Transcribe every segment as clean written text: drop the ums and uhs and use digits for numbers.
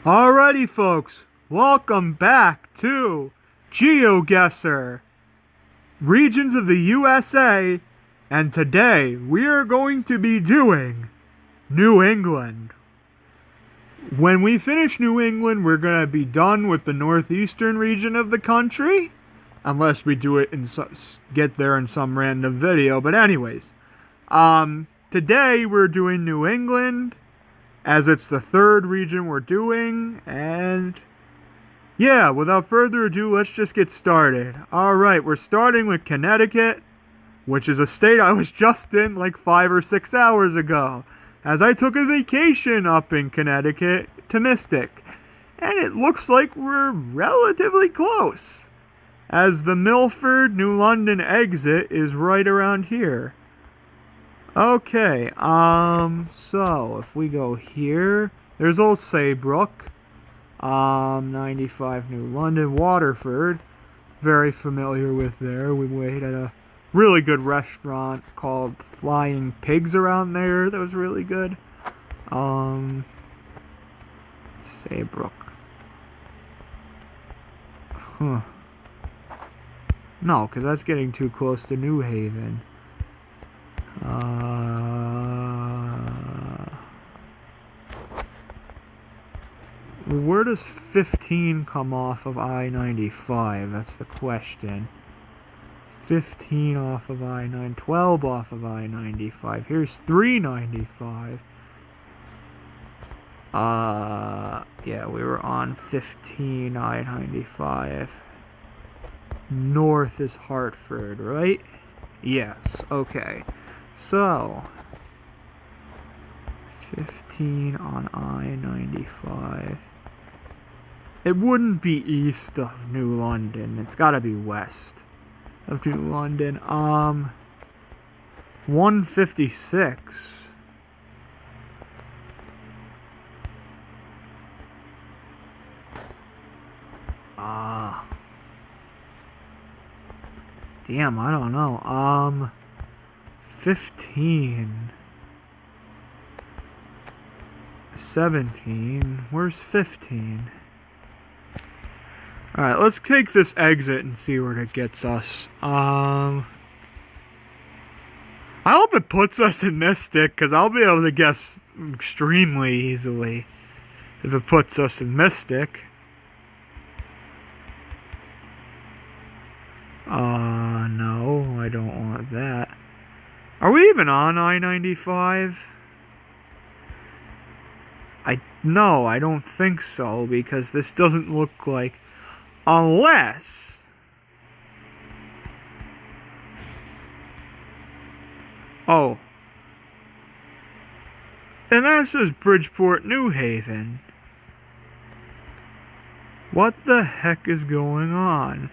Alrighty, folks, welcome back to Geoguessr, regions of the USA, and today we are going to be doing New England. When we finish New England, we're going to be done with the northeastern region of the country, unless we do it in get there in some random video. But anyways, today we're doing New England, as it's the third region we're doing, and yeah, without further ado, let's just get started. Alright, we're starting with Connecticut, which is a state I was just in like 5 or 6 hours ago, as I took a vacation up in Connecticut to Mystic, and it looks like we're relatively close, as the Milford, New London exit is right around here. Okay, so if we go here, there's Old Saybrook, 95 New London, Waterford, very familiar with there. We waited at a really good restaurant called Flying Pigs around there that was really good. Saybrook. Huh. No, because that's getting too close to New Haven. Where does 15 come off of I-95? That's the question. 15 off of I-9, 12 off of I-95. Here's 395. Yeah, we were on 15 I-95. North is Hartford, right? Yes, okay. So, 15 on I-95. It wouldn't be east of New London. It's gotta be west of New London. 156. Damn, I don't know. 15. 17. Where's 15? Alright, let's take this exit and see where it gets us. I hope it puts us in Mystic, because I'll be able to guess extremely easily if it puts us in Mystic. No, I don't want that. Are we even on I-95? No, I don't think so, because this doesn't look like... Unless... Oh. And that says Bridgeport, New Haven. What the heck is going on?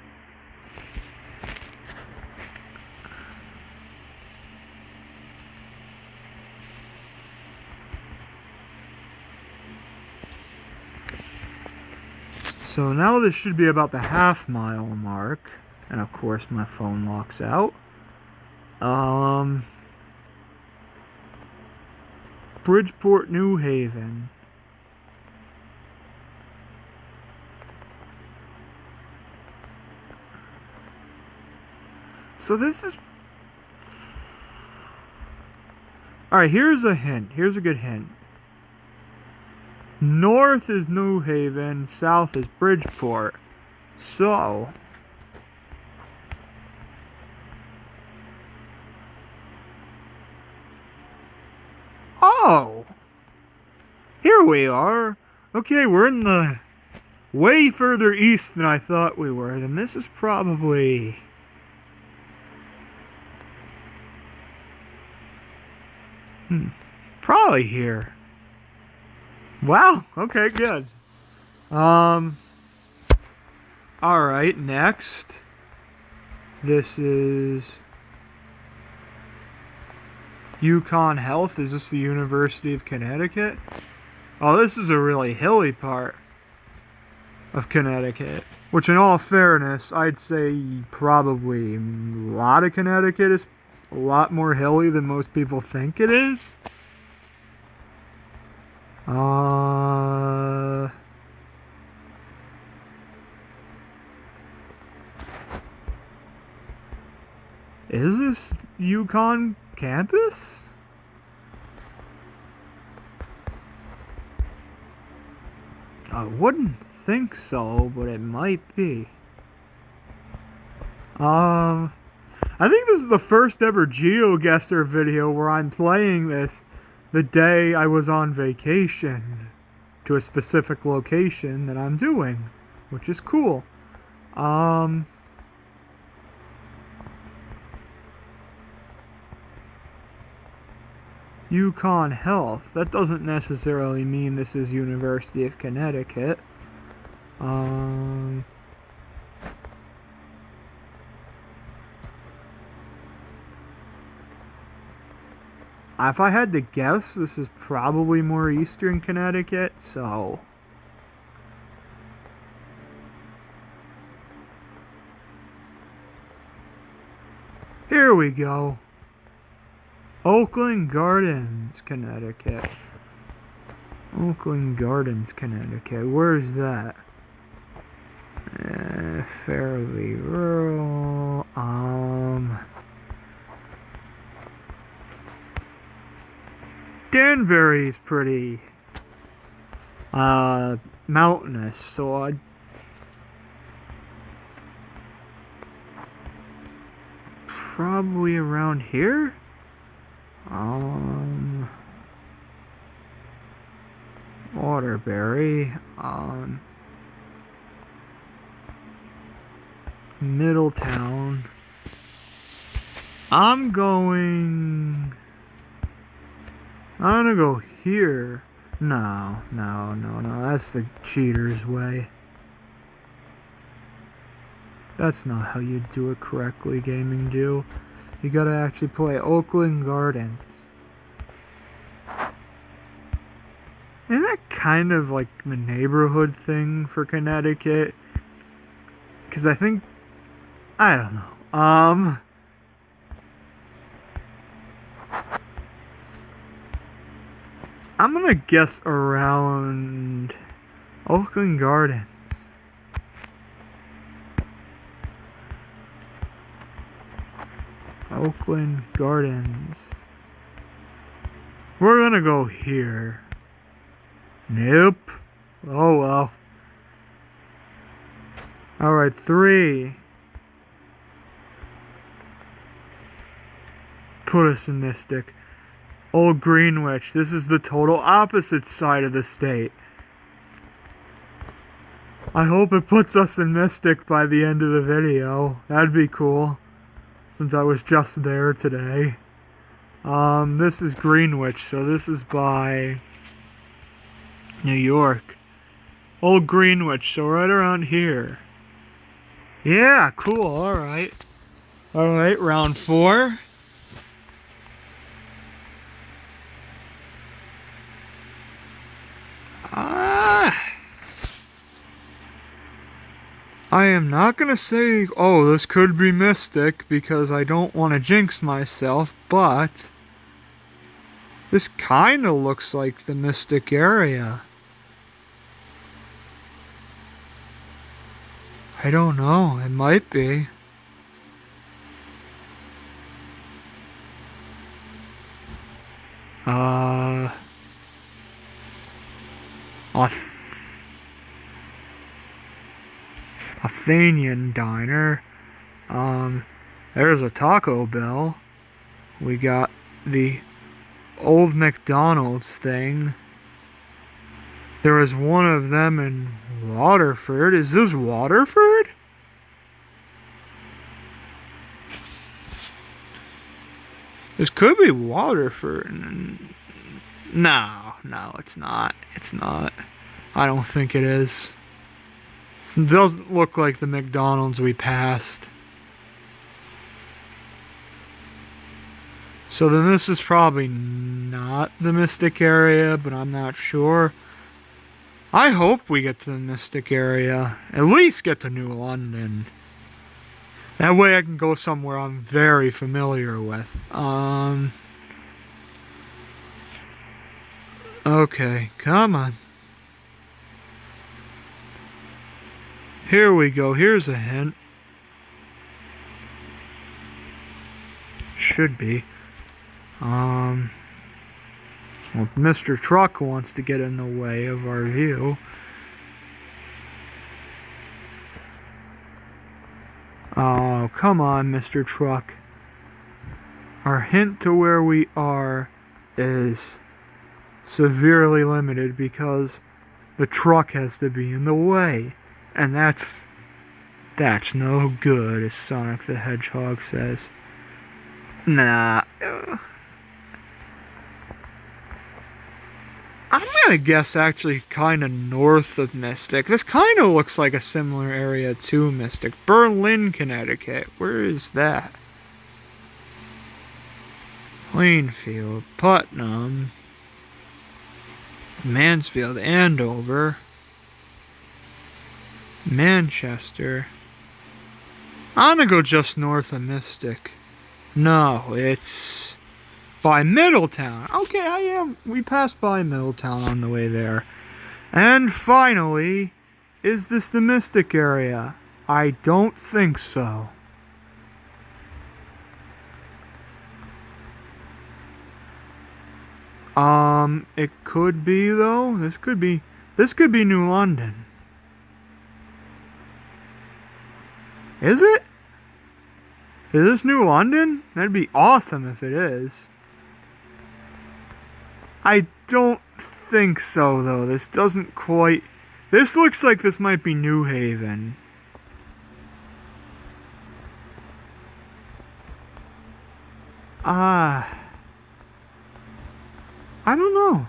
So now this should be about the half-mile mark. And of course my phone locks out. Bridgeport, New Haven. So this is... Alright, here's a hint. Here's a good hint. North is New Haven, south is Bridgeport. So... Oh! Here we are. Okay, we're in the... way further east than I thought we were. Then this is probably... probably here. Wow, okay, good. Alright, next. This is Yukon Health. Is this the University of Connecticut? Oh, this is a really hilly part of Connecticut. Which, in all fairness, I'd say probably a lot of Connecticut is a lot more hilly than most people think it is. Is this Yukon campus? I wouldn't think so, but it might be. I think this is the first ever Geoguessr video where I'm playing this the day I was on vacation to a specific location that I'm doing, which is cool. Yukon Health. That doesn't necessarily mean this is University of Connecticut. If I had to guess, this is probably more Eastern Connecticut, so... Here we go. Oakland Gardens, Connecticut. Oakland Gardens, Connecticut. Where's that? Fairly rural. Danbury's pretty mountainous, so I'd probably around here. Waterbury, Middletown. I'm gonna go here. No, that's the cheater's way. That's not how you do it correctly, Gaming Jew. You gotta actually play Oakland Gardens. Isn't that kind of like the neighborhood thing for Connecticut? Because I think... I don't know. I'm gonna guess around Oakland Gardens. Oakland Gardens. We're gonna go here. Nope. Oh well. Alright, 3. Put us in Mystic. Old Greenwich. This is the total opposite side of the state. I hope it puts us in Mystic by the end of the video. That'd be cool. Since I was just there today. This is Greenwich, so this is by New York. Old Greenwich, so right around here. Yeah, cool, alright. Alright, round 4. I am not gonna say, oh, this could be Mystic, because I don't want to jinx myself, but this kinda looks like the Mystic area. I don't know, it might be. Athenian Diner. There's a Taco Bell. We got the old McDonald's thing. There was one of them in Waterford. Is this Waterford? This could be Waterford. No, it's not. It's not. I don't think it is. It doesn't look like the McDonald's we passed. So then this is probably not the Mystic area, but I'm not sure. I hope we get to the Mystic area. At least get to New London. That way I can go somewhere I'm very familiar with. Okay, come on. Here we go. Here's a hint. should be. Well, Mr. Truck wants to get in the way of our view. Oh, come on, Mr. Truck. Our hint to where we are is severely limited because the truck has to be in the way. And that's no good, as Sonic the Hedgehog says. Nah. I'm gonna guess actually kind of north of Mystic. This kind of looks like a similar area to Mystic. Berlin, Connecticut. Where is that? Plainfield, Putnam, Mansfield, Andover, Manchester. I'm gonna go just north of Mystic. No, it's by Middletown. Okay, we passed by Middletown on the way there. And finally, is this the Mystic area? I don't think so. It could be though. This could be New London. Is it? Is this New London? That'd be awesome if it is. I don't think so though. This doesn't quite... This looks like this might be New Haven. I don't know.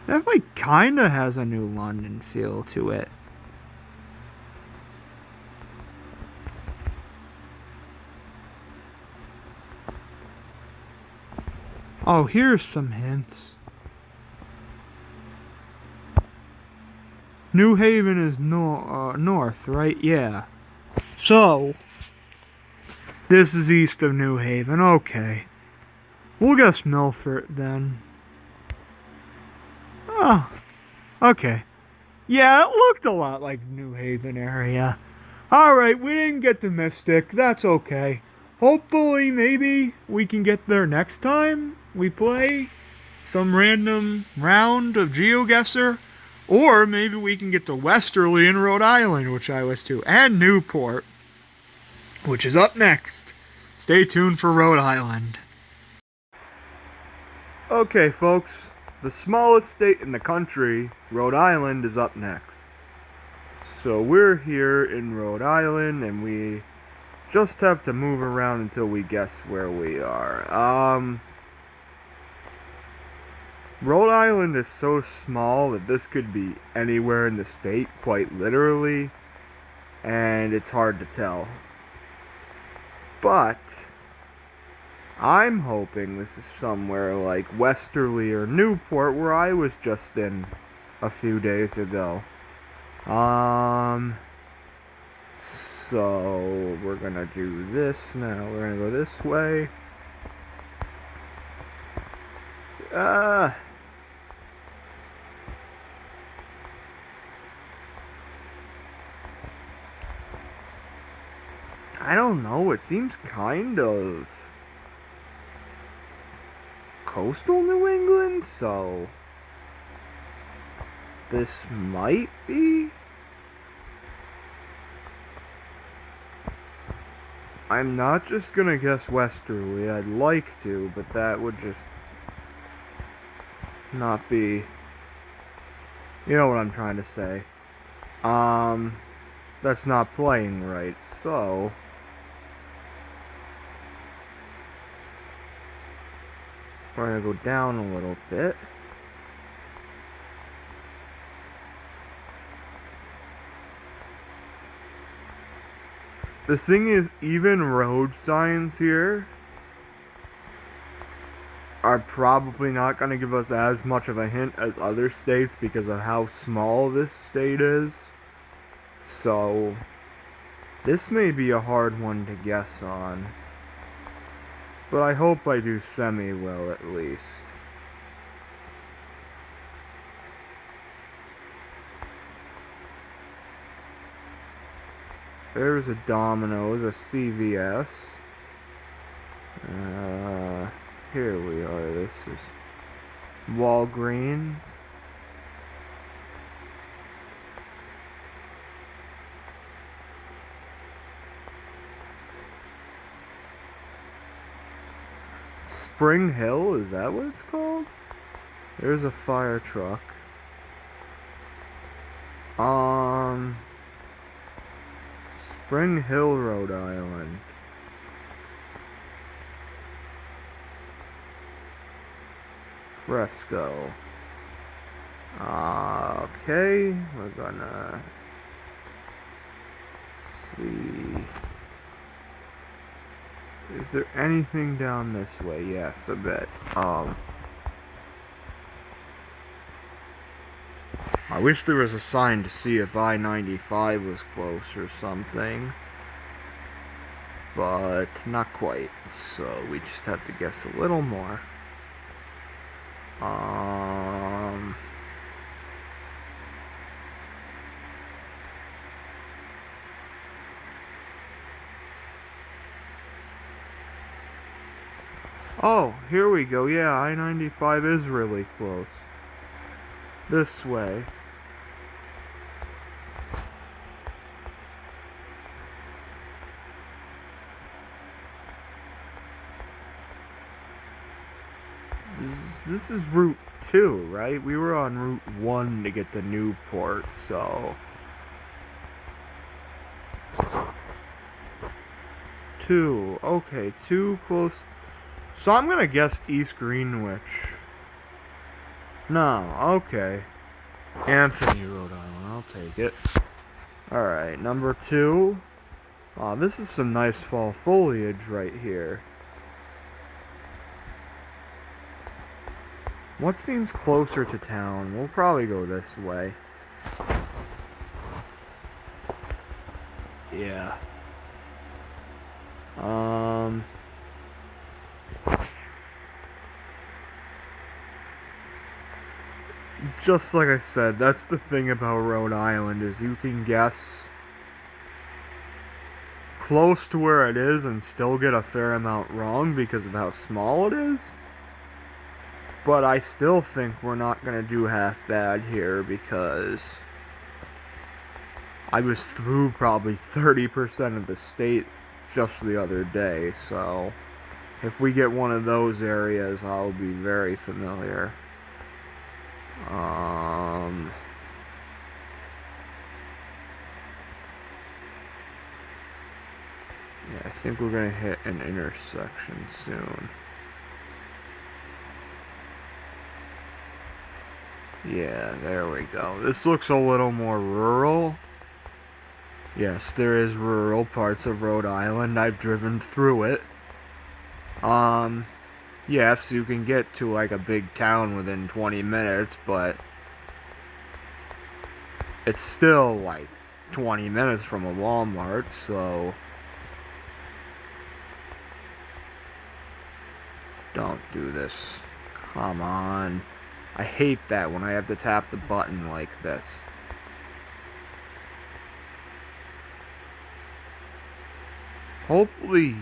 Definitely kinda has a New London feel to it. Oh, here's some hints. New Haven is north, right? Yeah. So, this is east of New Haven. Okay. We'll guess Milford then. Oh, okay. Yeah, it looked a lot like New Haven area. Alright, we didn't get to Mystic. That's okay. Hopefully, maybe we can get there next time we play some random round of Geoguessr. Or maybe we can get to Westerly in Rhode Island, which I was to, and Newport, which is up next. Stay tuned for Rhode Island. Okay, folks, the smallest state in the country, Rhode Island, is up next. So we're here in Rhode Island, and we just have to move around until we guess where we are. Rhode Island is so small that this could be anywhere in the state, quite literally, and it's hard to tell. But I'm hoping this is somewhere like Westerly or Newport, where I was just in a few days ago. So we're gonna do this now. We're gonna go this way. I don't know, it seems kind of coastal New England, so this might be. I'm not just gonna guess Westerly. I'd like to, but that would just not be... You know what I'm trying to say. That's not playing right, so... We're gonna go down a little bit. The thing is, even road signs here are probably not going to give us as much of a hint as other states because of how small this state is. So, this may be a hard one to guess on. But I hope I do semi-well at least. There's a Domino's, a CVS. Here we are. This is Walgreens. Spring Hill, is that what it's called? There's a fire truck. Spring Hill, Rhode Island. Fresco. Okay, we're gonna see. Is there anything down this way? Yes, a bit. I wish there was a sign to see if I-95 was close or something. But not quite, so we just have to guess a little more. Oh, here we go. Yeah, I-95 is really close. This way. This is Route 2, right? We were on Route 1 to get to Newport, so... 2. Okay, 2 close. So I'm gonna guess East Greenwich. No, okay. Anthony, Rhode Island, I'll take it. Alright, number 2. Aw, this is some nice fall foliage right here. What seems closer to town? We'll probably go this way. Yeah. Just like I said, that's the thing about Rhode Island, is you can guess close to where it is and still get a fair amount wrong because of how small it is. But I still think we're not going to do half bad here because I was through probably 30% of the state just the other day, so if we get one of those areas, I'll be very familiar. Yeah, I think we're going to hit an intersection soon. Yeah, there we go. This looks a little more rural. Yes, there is rural parts of Rhode Island. I've driven through it. Yes, you can get to like a big town within 20 minutes, but it's still like 20 minutes from a Walmart, so don't do this. Come on. I hate that when I have to tap the button like this. Hopefully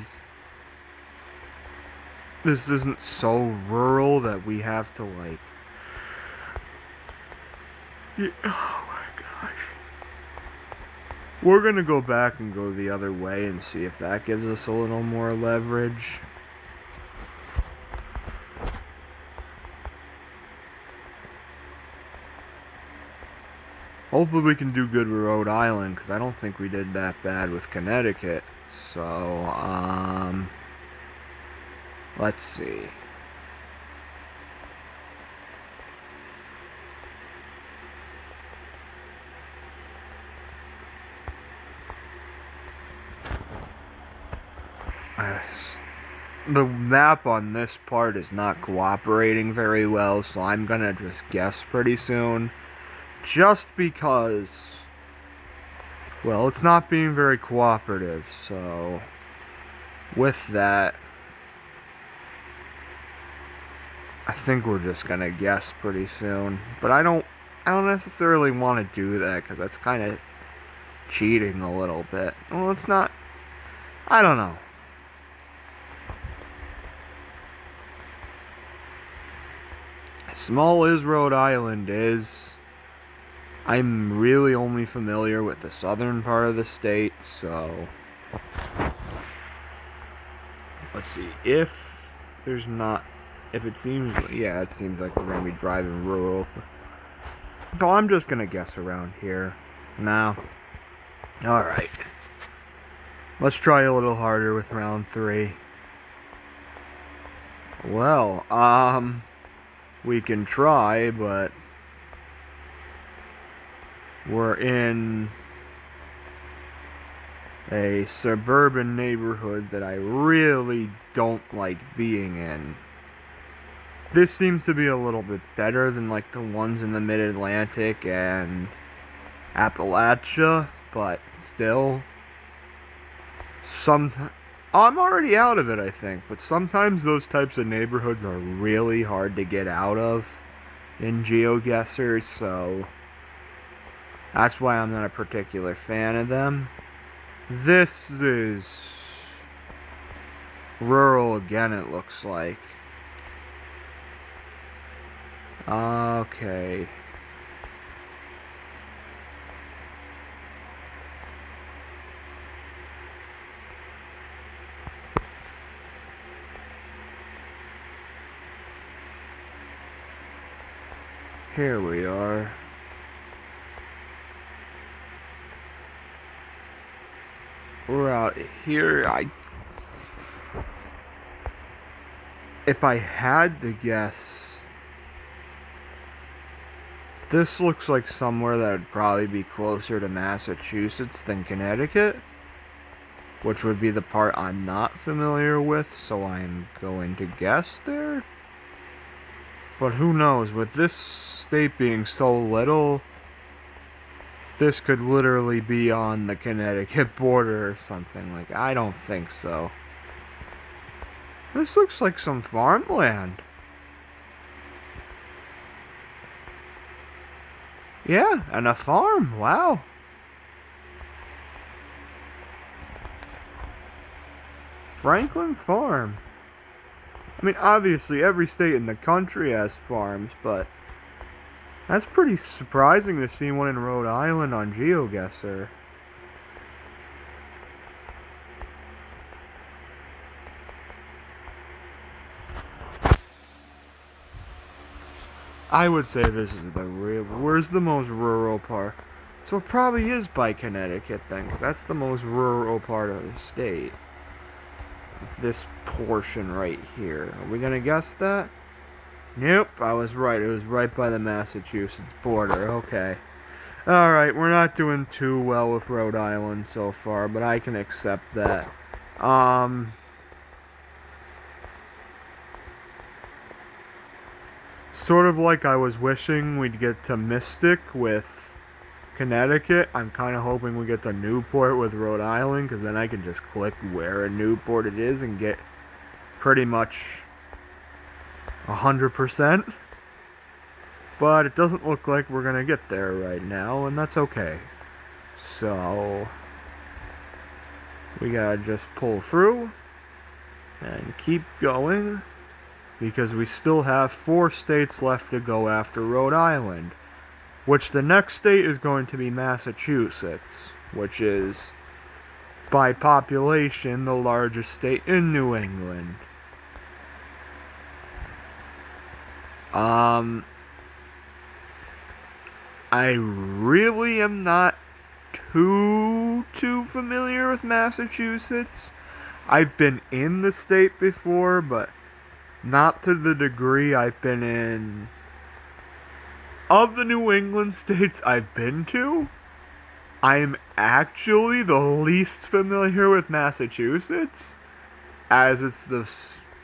this isn't so rural that we have to like... Yeah, oh my gosh. We're gonna go back and go the other way and see if that gives us a little more leverage. Hopefully we can do good with Rhode Island, because I don't think we did that bad with Connecticut. So, let's see. The map on this part is not cooperating very well, so I'm gonna just guess pretty soon. Just because, well, it's not being very cooperative, so with that, I think we're just gonna guess pretty soon. But I don't necessarily want to do that, because that's kind of cheating a little bit. Well, it's not. I don't know. Small as Rhode Island is, I'm really only familiar with the southern part of the state, so let's see. If there's not, if it seems, yeah, it seems like we're gonna be driving rural. So I'm just gonna guess around here. Now, alright. Let's try a little harder with round 3. Well, we can try, but we're in a suburban neighborhood that I really don't like being in. This seems to be a little bit better than like the ones in the Mid-Atlantic and Appalachia, but still, I'm already out of it, I think, but sometimes those types of neighborhoods are really hard to get out of in Geoguessr, so that's why I'm not a particular fan of them. This is rural again, it looks like. Okay. Here we are. We're out here. If I had to guess, this looks like somewhere that would probably be closer to Massachusetts than Connecticut, which would be the part I'm not familiar with, so I'm going to guess there. But who knows, with this state being so little, this could literally be on the Connecticut border or something. Like, I don't think so. This looks like some farmland. Yeah, and a farm, wow. Franklin Farm. I mean, obviously every state in the country has farms, but that's pretty surprising to see one in Rhode Island on Geoguessr. I would say this is the real. Where's the most rural part? So it probably is by Connecticut then, 'cause that's the most rural part of the state. This portion right here. Are we gonna guess that? Nope, I was right. It was right by the Massachusetts border. Okay. Alright, we're not doing too well with Rhode Island so far, but I can accept that. Sort of like I was wishing we'd get to Mystic with Connecticut, I'm kind of hoping we get to Newport with Rhode Island, because then I can just click where in Newport it is and get pretty much 100%. But it doesn't look like we're going to get there right now, and that's okay. So, we gotta just pull through and keep going, because we still have 4 states left to go after Rhode Island. Which the next state is going to be Massachusetts, which is, by population, the largest state in New England. I really am not too familiar with Massachusetts. I've been in the state before, but not to the degree I've been in. Of the New England states I've been to, I'm actually the least familiar with Massachusetts, as it's the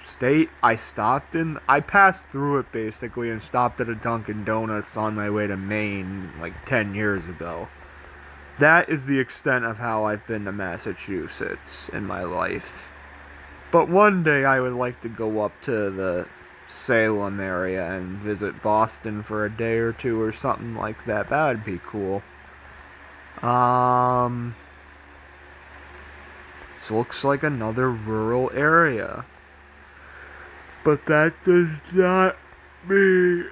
state I stopped in. I passed through it basically and stopped at a Dunkin' Donuts on my way to Maine like 10 years ago. That is the extent of how I've been to Massachusetts in my life. But one day I would like to go up to the Salem area and visit Boston for a day or two or something like that. That would be cool. This looks like another rural area. But that does not mean...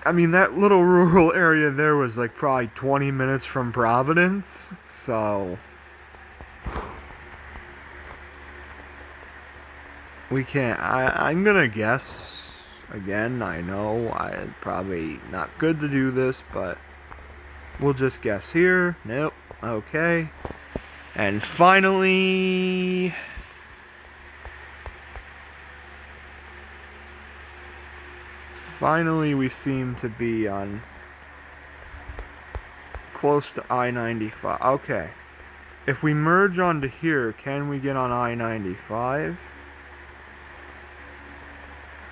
I mean, that little rural area there was like probably 20 minutes from Providence, so... We can't... I'm gonna guess... Again, I know it's probably not good to do this, but... We'll just guess here. Nope. Okay. And finally... Finally, we seem to be on... close to I-95. Okay. If we merge onto here, can we get on I-95?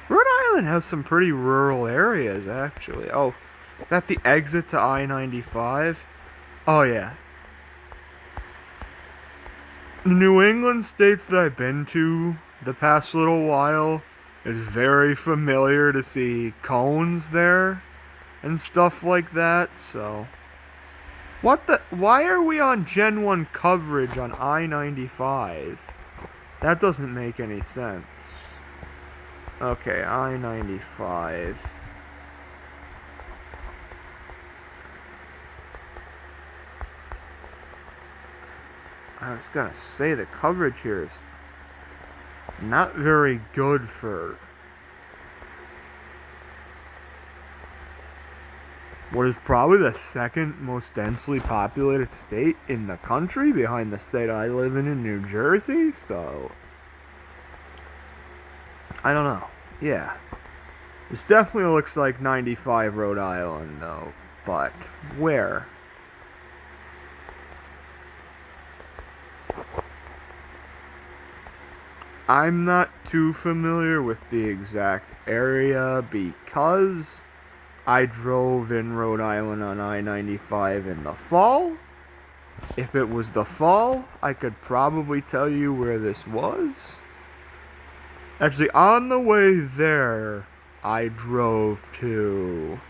Rhode Island has some pretty rural areas, actually. Oh, is that the exit to I-95? Oh, yeah. The New England states that I've been to the past little while, it's very familiar to see cones there and stuff like that, so... What the... Why are we on Gen 1 coverage on I-95? That doesn't make any sense. Okay, I-95. I was gonna say the coverage here is not very good for what is probably the second most densely populated state in the country, behind the state I live in New Jersey, so... I don't know. Yeah. This definitely looks like 95 Rhode Island, though. But where? I'm not too familiar with the exact area because I drove in Rhode Island on I-95 in the fall. If it was the fall, I could probably tell you where this was. Actually, on the way there, I drove to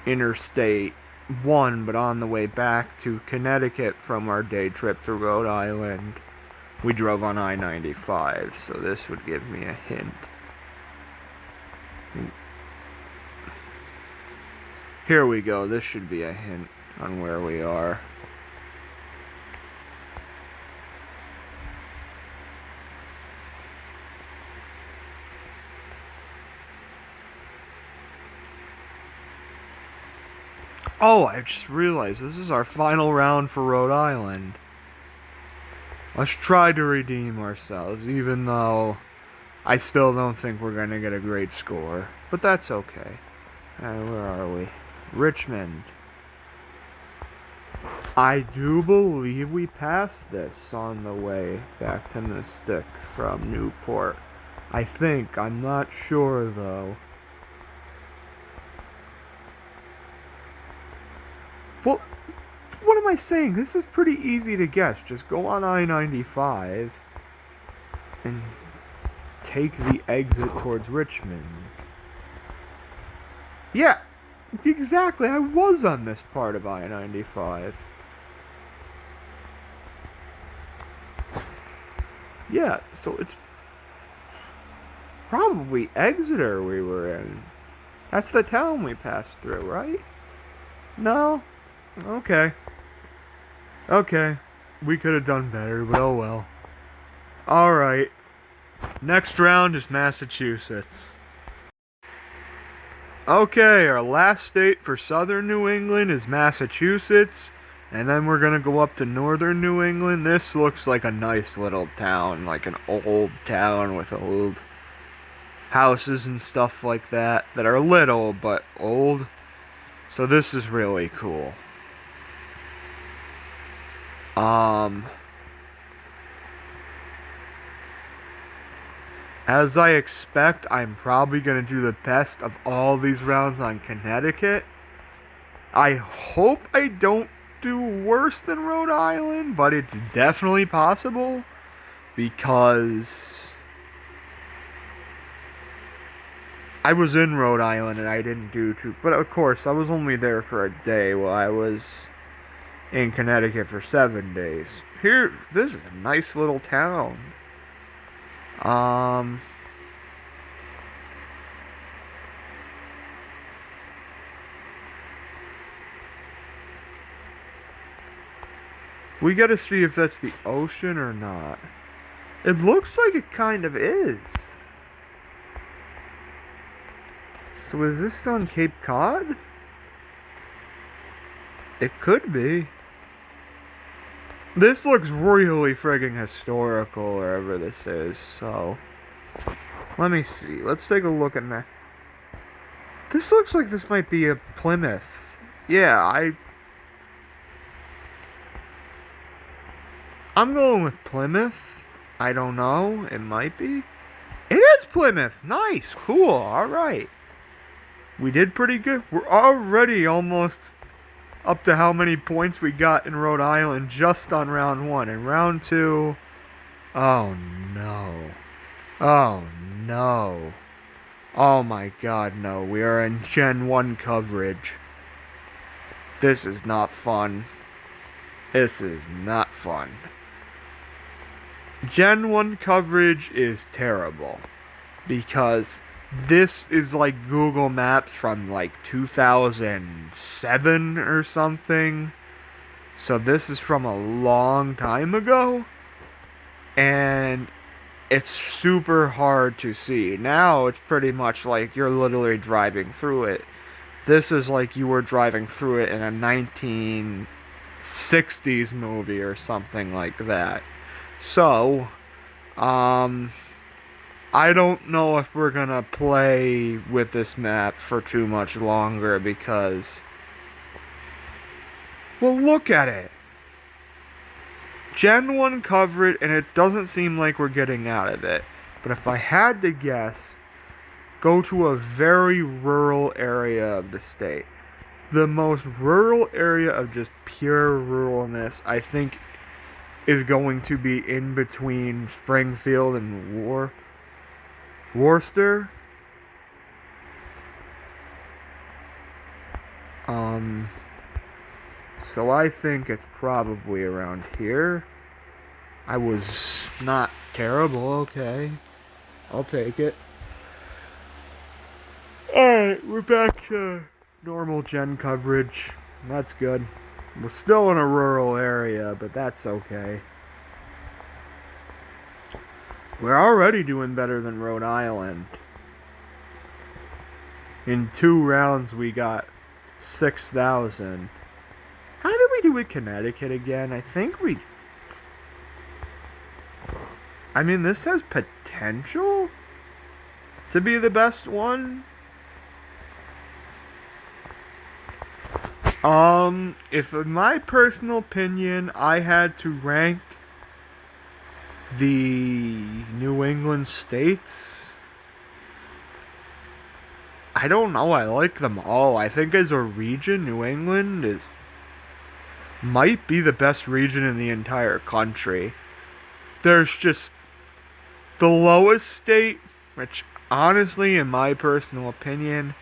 Interstate 1, but on the way back to Connecticut from our day trip to Rhode Island, we drove on I-95, so this would give me a hint. Here we go, this should be a hint on where we are. Oh, I just realized this is our final round for Rhode Island. Let's try to redeem ourselves, even though I still don't think we're going to get a great score. But that's okay. Where are we? Richmond. I do believe we passed this on the way back to Mystic from Newport. I think. I'm not sure, though. Well, what am I saying? This is pretty easy to guess. Just go on I-95 and take the exit towards Richmond. Yeah, exactly. I was on this part of I-95. Yeah, so it's probably Exeter we were in. That's the town we passed through, right? No? Okay. Okay. We could have done better, but oh well. Alright. Next round is Massachusetts. Okay, our last state for southern New England is Massachusetts. And then we're gonna go up to northern New England. This looks like a nice little town, like an old town with old houses and stuff like that are little but old. So this is really cool. As I expect, I'm probably going to do the best of all these rounds on Connecticut. I hope I don't do worse than Rhode Island, but it's definitely possible because I was in Rhode Island and I didn't do too, but of course I was only there for a day while I was in Connecticut for 7 days. Here, this is a nice little town. Um, we gotta see if that's the ocean or not. It looks like it kind of is. So is this on Cape Cod? It could be. This looks really friggin' historical wherever this is, so let me see. Let's take a look at that. This looks like this might be a Plymouth. Yeah, I'm going with Plymouth. I don't know. It might be. It is Plymouth. Nice. Cool. Alright. We did pretty good. We're already almost up to how many points we got in Rhode Island just on round 1. And round 2... Oh, no. Oh, no. Oh, my God, no. We are in Gen 1 coverage. This is not fun. This is not fun. Gen 1 coverage is terrible. Because this is like Google Maps from like 2007 or something. So this is from a long time ago. And it's super hard to see. Now it's pretty much like you're literally driving through it. This is like you were driving through it in a 1960s movie or something like that. So, I don't know if we're gonna play with this map for too much longer because... Well, look at it! Gen 1 coverage, and it doesn't seem like we're getting out of it. But if I had to guess, go to a very rural area of the state. The most rural area of just pure ruralness, I think, is going to be in between Springfield and Worcester. So I think it's probably around here. I was not terrible, okay. I'll take it. Alright, we're back to normal gen coverage. That's good. We're still in a rural area, but that's okay. We're already doing better than Rhode Island. In 2 rounds, we got 6,000. How did we do with Connecticut again? I think we... I mean, this has potential to be the best one. If in my personal opinion, I had to rank the New England states, I don't know, I like them all. I think as a region, New England might be the best region in the entire country. There's just the lowest state, which honestly, in my personal opinion,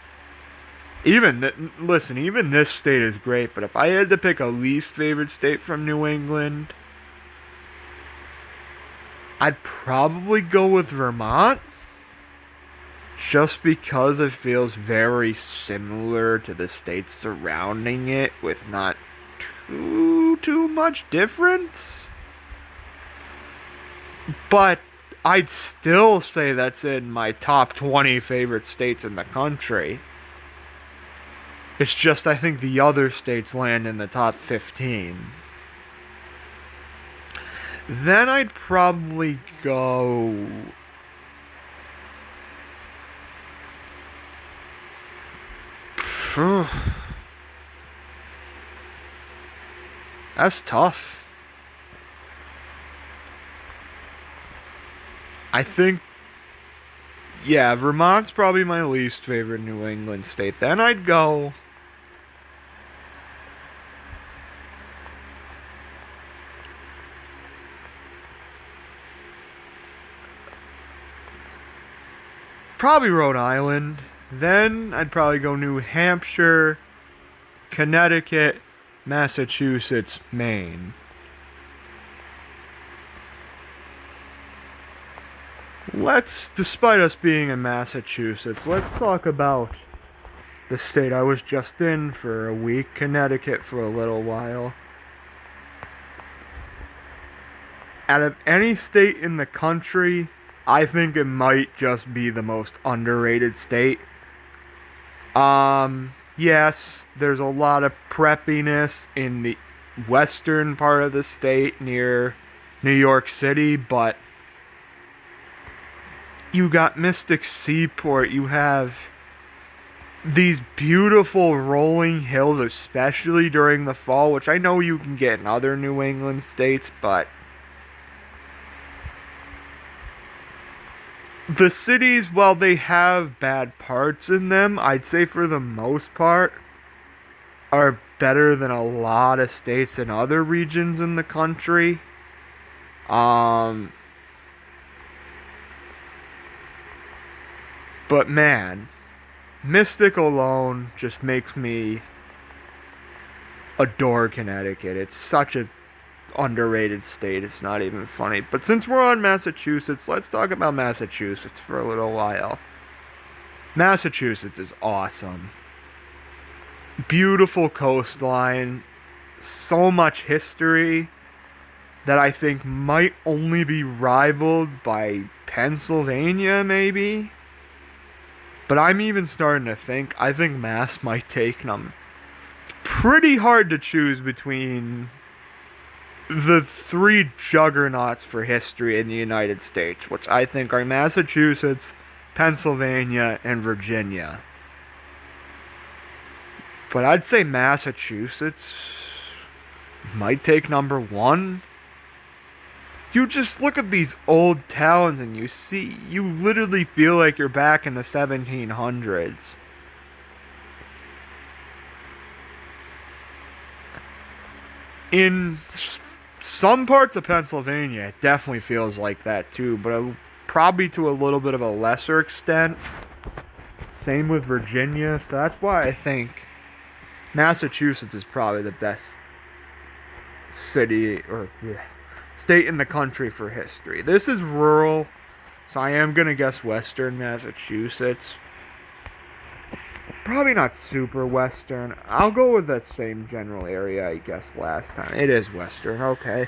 even this state is great, but if I had to pick a least favorite state from New England, I'd probably go with Vermont. Just because it feels very similar to the states surrounding it with not too much difference. But I'd still say that's in my top 20 favorite states in the country. It's just I think the other states land in the top 15. Then I'd probably go... That's tough. I think... Yeah, Vermont's probably my least favorite New England state. Then I'd go... probably Rhode Island. Then I'd probably go New Hampshire, Connecticut, Massachusetts, Maine. Despite us being in Massachusetts, let's talk about the state I was just in for a week, Connecticut for a little while. Out of any state in the country, I think it might just be the most underrated state. Yes, there's a lot of preppiness in the western part of the state near New York City, but you got Mystic Seaport, you have these beautiful rolling hills, especially during the fall, which I know you can get in other New England states, but the cities, while they have bad parts in them, I'd say for the most part, are better than a lot of states and other regions in the country. But man, Mystic alone just makes me adore Connecticut. It's such a underrated state, it's not even funny. But since we're on Massachusetts, let's talk about Massachusetts for a little while. Massachusetts is awesome. Beautiful coastline, so much history that I think might only be rivaled by Pennsylvania, maybe. But I'm even starting to think, I think Mass might take them. Pretty hard to choose between the three juggernauts for history in the United States, which I think are Massachusetts, Pennsylvania, and Virginia. But I'd say Massachusetts might take number one. You just look at these old towns and you literally feel like you're back in the 1700s. In some parts of Pennsylvania, it definitely feels like that too, but probably to a little bit of a lesser extent. Same with Virginia, so that's why I think Massachusetts is probably the best state in the country for history. This is rural, so I am going to guess western Massachusetts. Probably not super western. I'll go with that same general area I guessed last time. It is western, okay.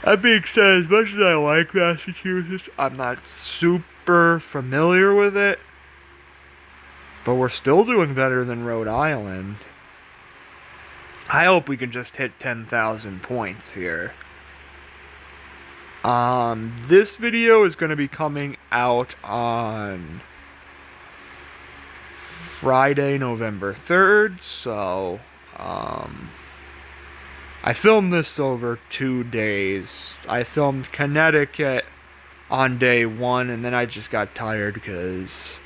That being said, as much as I like Massachusetts, I'm not super familiar with it. But we're still doing better than Rhode Island. I hope we can just hit 10,000 points here. This video is going to be coming out on Friday, November 3rd, so, I filmed this over 2 days. I filmed Connecticut on day 1, and then I just got tired because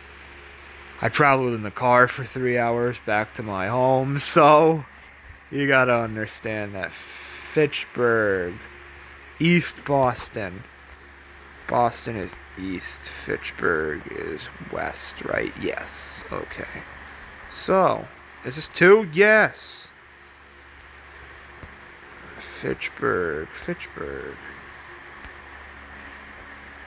I traveled in the car for 3 hours back to my home, so you gotta understand that Fitchburg, East Boston. Boston is east, Fitchburg is west, right? Yes, okay. So, is this 2? Yes. Fitchburg.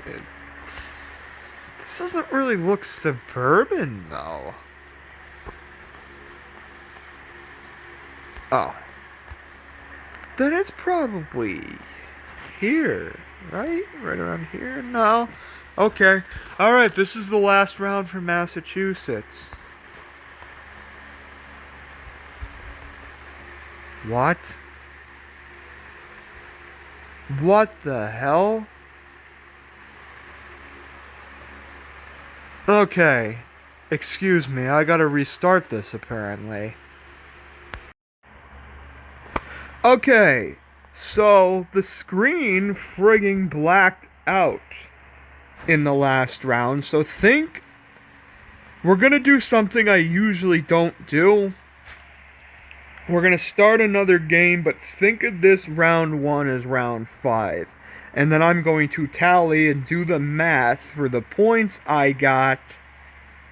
This doesn't really look suburban, though. Oh. Then it's probably here, right? Right around here? No. Okay. Alright, this is the last round for Massachusetts. What? What the hell? Okay. Excuse me, I gotta restart this apparently. Okay, so the screen frigging blacked out in the last round, so think we're gonna do something I usually don't do. We're gonna start another game, but think of this round 1 as round 5. and then I'm going to tally and do the math for the points I got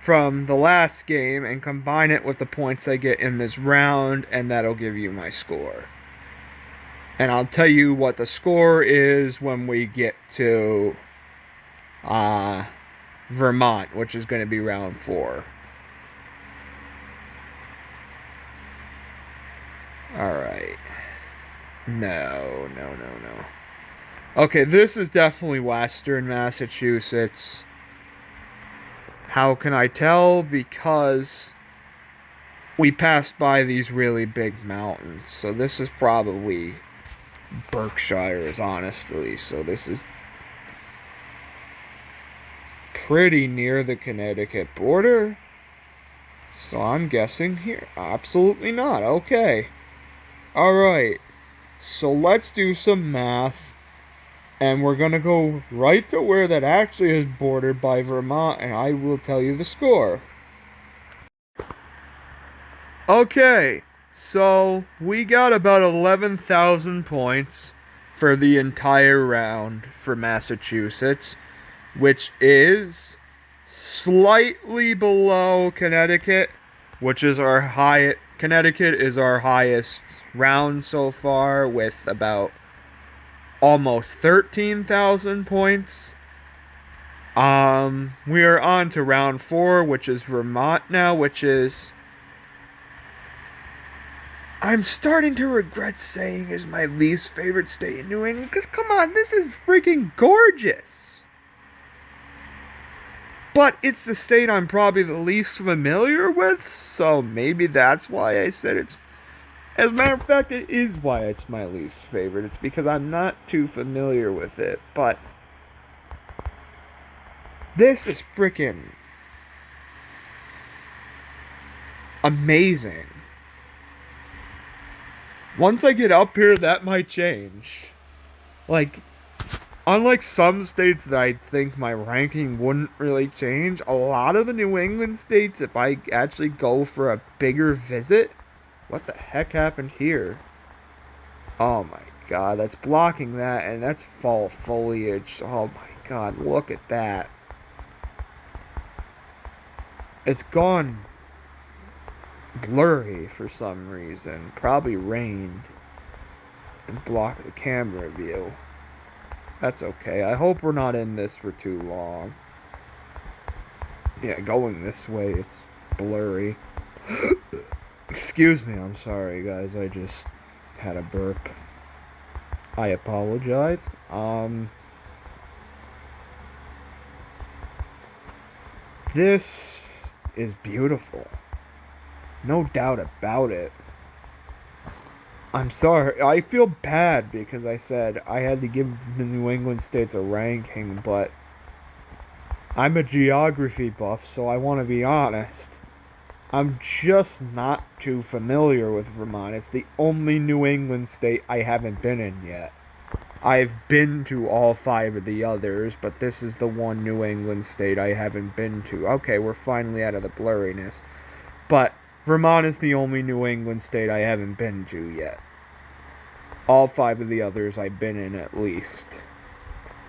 from the last game and combine it with the points I get in this round, and that'll give you my score. And I'll tell you what the score is when we get to Vermont, which is going to be round 4. Alright. No. Okay, this is definitely Western Massachusetts. How can I tell? Because we passed by these really big mountains. So this is probably Berkshires, honestly. So this is pretty near the Connecticut border. So I'm guessing here. Absolutely not. Okay. Alright. So let's do some math. And we're going to go right to where that actually is bordered by Vermont, and I will tell you the score. Okay, so we got about 11,000 points for the entire round for Massachusetts, which is slightly below Connecticut, which is our highest. Connecticut is our highest round so far with about almost 13,000 points. We are on to round 4, which is Vermont now, which is, I'm starting to regret saying, is my least favorite state in New England, because come on, this is freaking gorgeous. But it's the state I'm probably the least familiar with, so maybe that's why I said it's. As a matter of fact, it is why it's my least favorite. It's because I'm not too familiar with it. But this is freaking amazing. Once I get up here, that might change. Like, unlike some states that I think my ranking wouldn't really change, a lot of the New England states, if I actually go for a bigger visit. What the heck happened here? Oh my god, that's blocking that, and that's fall foliage. Oh my god, look at that. It's gone blurry for some reason. Probably rained and blocked the camera view. That's okay. I hope we're not in this for too long. Yeah, going this way, it's blurry. Excuse me, I'm sorry guys, I just had a burp. I apologize. This is beautiful. No doubt about it. I'm sorry, I feel bad because I said I had to give the New England states a ranking, but I'm a geography buff, so I want to be honest. I'm just not too familiar with Vermont. It's the only New England state I haven't been in yet. I've been to all 5 of the others, but this is the one New England state I haven't been to. Okay, we're finally out of the blurriness. But Vermont is the only New England state I haven't been to yet. All 5 of the others I've been in at least.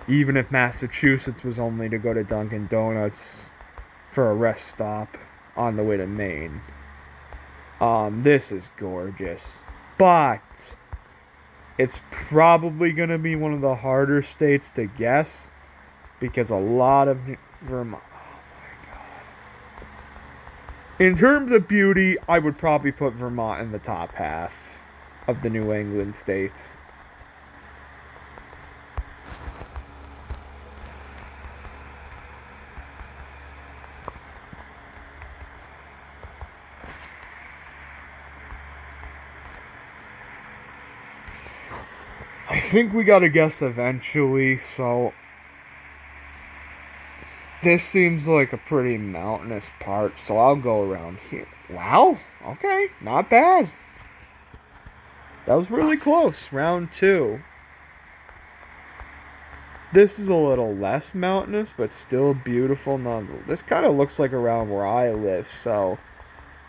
Even if Massachusetts was only to go to Dunkin' Donuts for a rest stop on the way to Maine. This is gorgeous. But it's probably going to be one of the harder states to guess because a lot of Vermont. Oh my god. In terms of beauty, I would probably put Vermont in the top half of the New England states. I think we gotta guess eventually, so this seems like a pretty mountainous part, so I'll go around here. Wow, okay, not bad. That was really close, round 2. This is a little less mountainous, but still beautiful nonetheless. This kind of looks like around where I live, so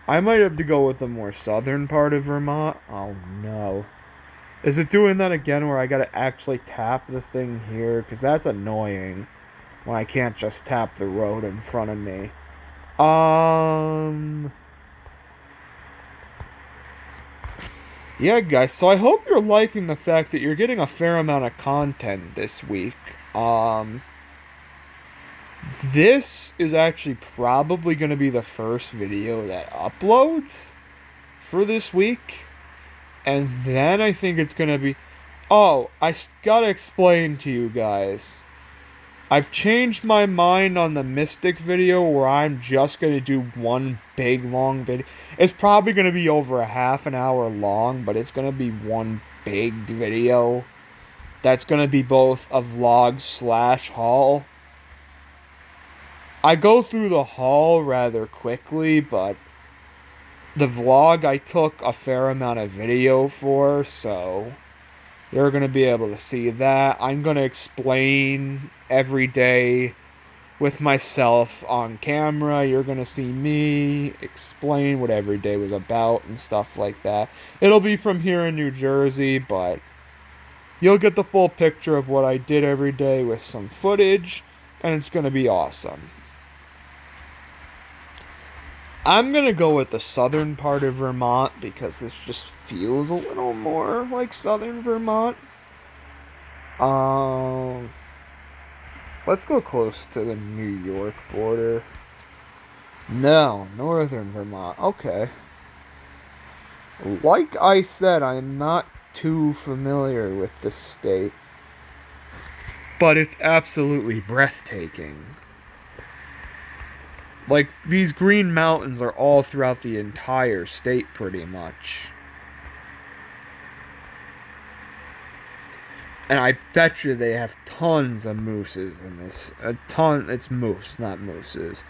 I might have to go with the more southern part of Vermont. Oh no. Is it doing that again where I gotta actually tap the thing here? Because that's annoying when I can't just tap the road in front of me. Yeah, guys, so I hope you're liking the fact that you're getting a fair amount of content this week. This is actually probably going to be the first video that uploads for this week. And then I think it's going to be... Oh, gotta explain to you guys. I've changed my mind on the Mystic video where I'm just going to do one big long video. It's probably going to be over a half an hour long, but it's going to be one big video. That's going to be both a vlog / haul. I go through the haul rather quickly, but the vlog I took a fair amount of video for, so you're going to be able to see that. I'm going to explain every day with myself on camera. You're going to see me explain what every day was about and stuff like that. It'll be from here in New Jersey, but you'll get the full picture of what I did every day with some footage, and it's going to be awesome. I'm going to go with the southern part of Vermont because this just feels a little more like southern Vermont. Let's go close to the New York border. No, northern Vermont. Okay. Like I said, I'm not too familiar with this state, but it's absolutely breathtaking. Like, these green mountains are all throughout the entire state, pretty much. And I bet you they have tons of mooses in this. It's moose, not mooses.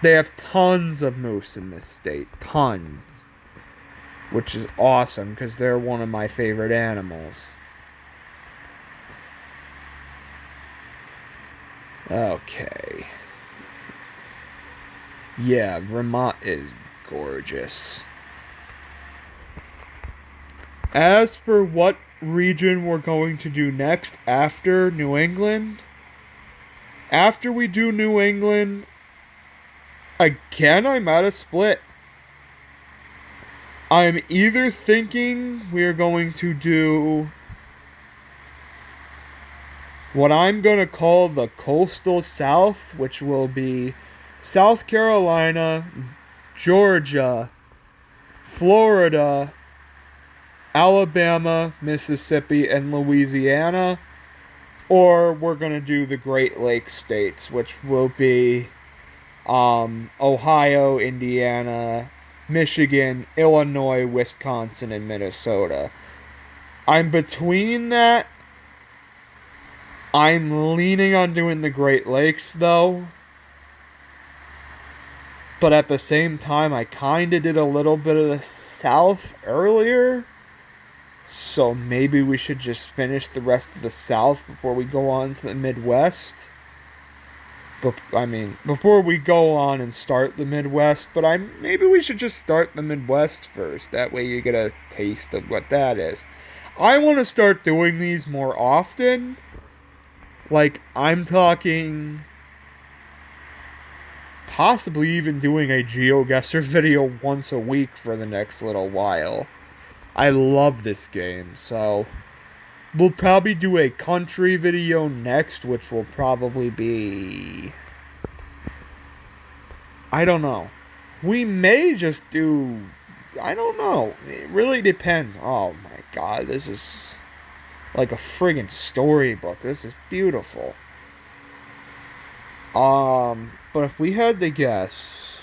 They have tons of moose in this state. Tons. Which is awesome, because they're one of my favorite animals. Okay. Yeah, Vermont is gorgeous. As for what region we're going to do next after New England, after we do New England, again, I'm at a split. I'm either thinking we're going to do what I'm going to call the coastal South, which will be South Carolina, Georgia, Florida, Alabama, Mississippi, and Louisiana. Or we're going to do the Great Lakes states, which will be Ohio, Indiana, Michigan, Illinois, Wisconsin, and Minnesota. I'm between that. I'm leaning on doing the Great Lakes, though. But at the same time, I kind of did a little bit of the South earlier. So maybe we should just finish the rest of the South before we go on to the Midwest. Before we go on and start the Midwest. But maybe we should just start the Midwest first. That way you get a taste of what that is. I want to start doing these more often. Like, I'm talking... possibly even doing a Geoguessr video once a week for the next little while. I love this game, so we'll probably do a country video next, which will probably be... I don't know. We may just do... I don't know. It really depends. Oh my god, this is like a friggin' storybook. This is beautiful. But if we had to guess,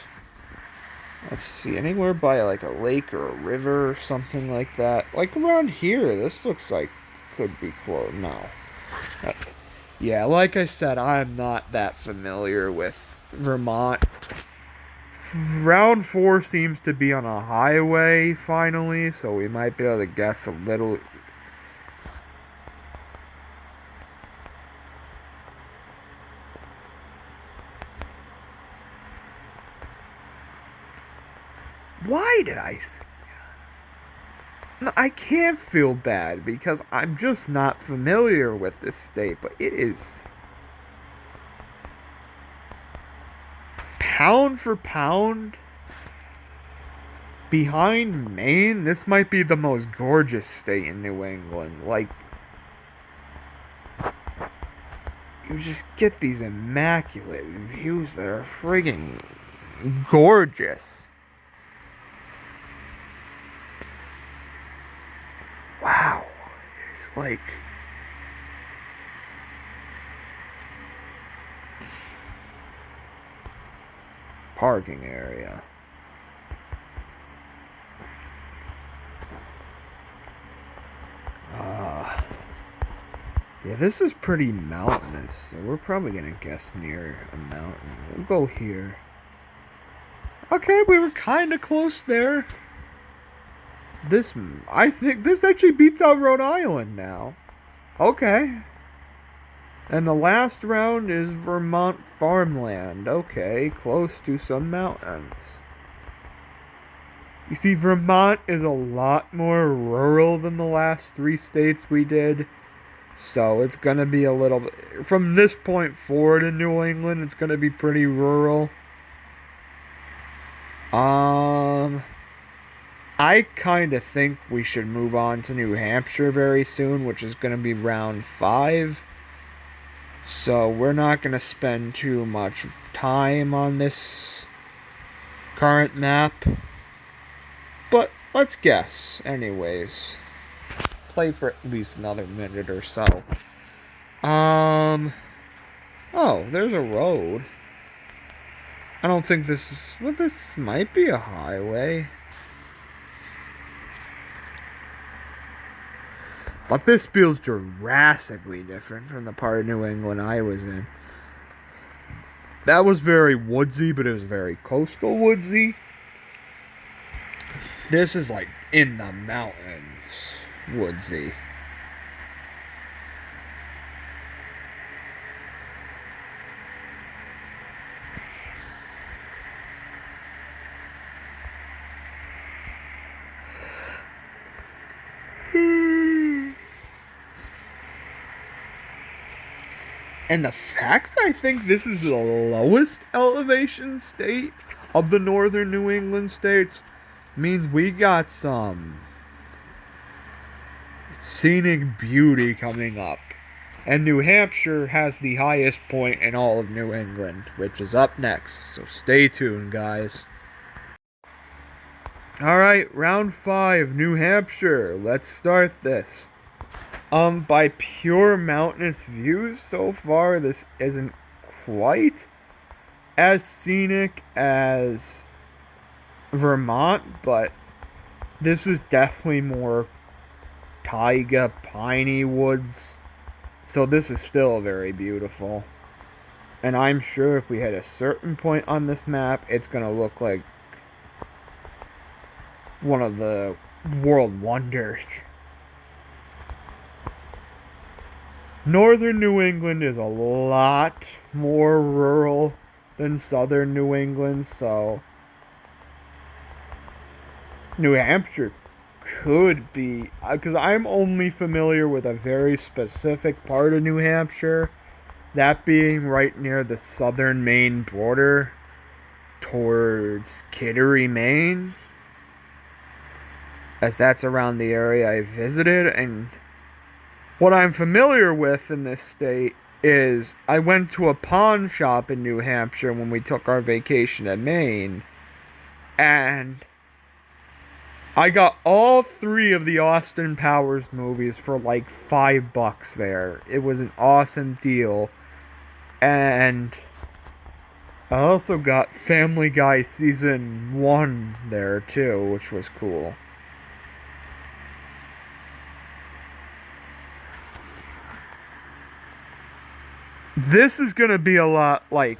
let's see, anywhere by like a lake or a river or something like that, like around here, this looks like could be close. No. Yeah, like I said, I'm not that familiar with Vermont. Round 4 seems to be on a highway finally, so we might be able to guess a little. Why did I say... No, I can't feel bad because I'm just not familiar with this state, but it is pound for pound behind Maine. This might be the most gorgeous state in New England. Like, you just get these immaculate views that are friggin' gorgeous. Wow. It's like parking area. Yeah, this is pretty mountainous, so we're probably gonna guess near a mountain. We'll go here. Okay, we were kind of close there. I think this actually beats out Rhode Island now. Okay. And the last round is Vermont farmland. Okay, close to some mountains. You see, Vermont is a lot more rural than the last 3 states we did. So it's gonna be a little bit, from this point forward in New England, it's gonna be pretty rural. I kind of think we should move on to New Hampshire very soon, which is gonna be round 5. So we're not gonna spend too much time on this current map. But let's guess, anyways. Play for at least another minute or so. Oh, there's a road. I don't think this is... Well, this might be a highway. But this feels drastically different from the part of New England I was in. That was very woodsy, but it was very coastal woodsy. This is like in the mountains woodsy. And the fact that I think this is the lowest elevation state of the northern New England states means we got some scenic beauty coming up. And New Hampshire has the highest point in all of New England, which is up next. So stay tuned, guys. Alright, round 5, New Hampshire. Let's start this. By pure mountainous views, so far this isn't quite as scenic as Vermont, but this is definitely more taiga, piney woods, so this is still very beautiful. And I'm sure if we hit a certain point on this map, it's gonna look like one of the world wonders. Northern New England is a lot more rural than southern New England, so New Hampshire could be, because I'm only familiar with a very specific part of New Hampshire, that being right near the southern Maine border towards Kittery, Maine, as that's around the area I visited. And what I'm familiar with in this state is I went to a pawn shop in New Hampshire when we took our vacation in Maine, and I got all 3 of the Austin Powers movies for like $5 there. It was an awesome deal. And I also got Family Guy Season 1 there too, which was cool. This is going to be a lot like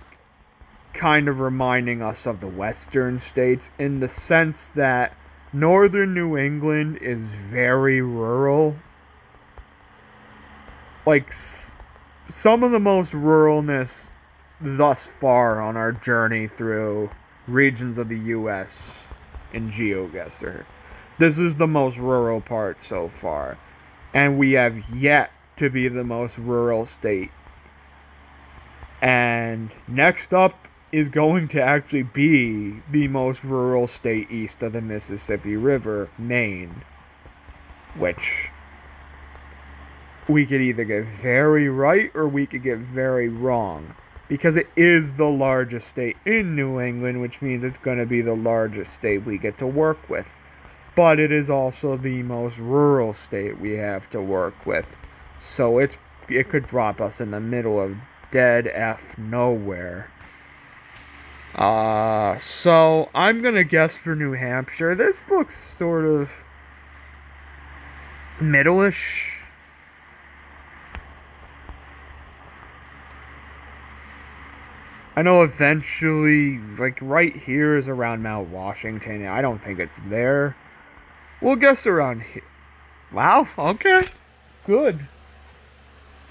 kind of reminding us of the western states in the sense that northern New England is very rural. Like some of the most ruralness thus far on our journey through regions of the U.S. in Geoguessr. This is the most rural part so far. And we have yet to be the most rural state. And next up is going to actually be the most rural state east of the Mississippi River, Maine. Which we could either get very right or we could get very wrong. Because it is the largest state in New England, which means it's going to be the largest state we get to work with. But it is also the most rural state we have to work with. So it could drop us in the middle of dead F nowhere. So I'm going to guess for New Hampshire. This looks sort of middle-ish. I know eventually, like right here is around Mount Washington. I don't think it's there. We'll guess around here. Wow, okay. Good.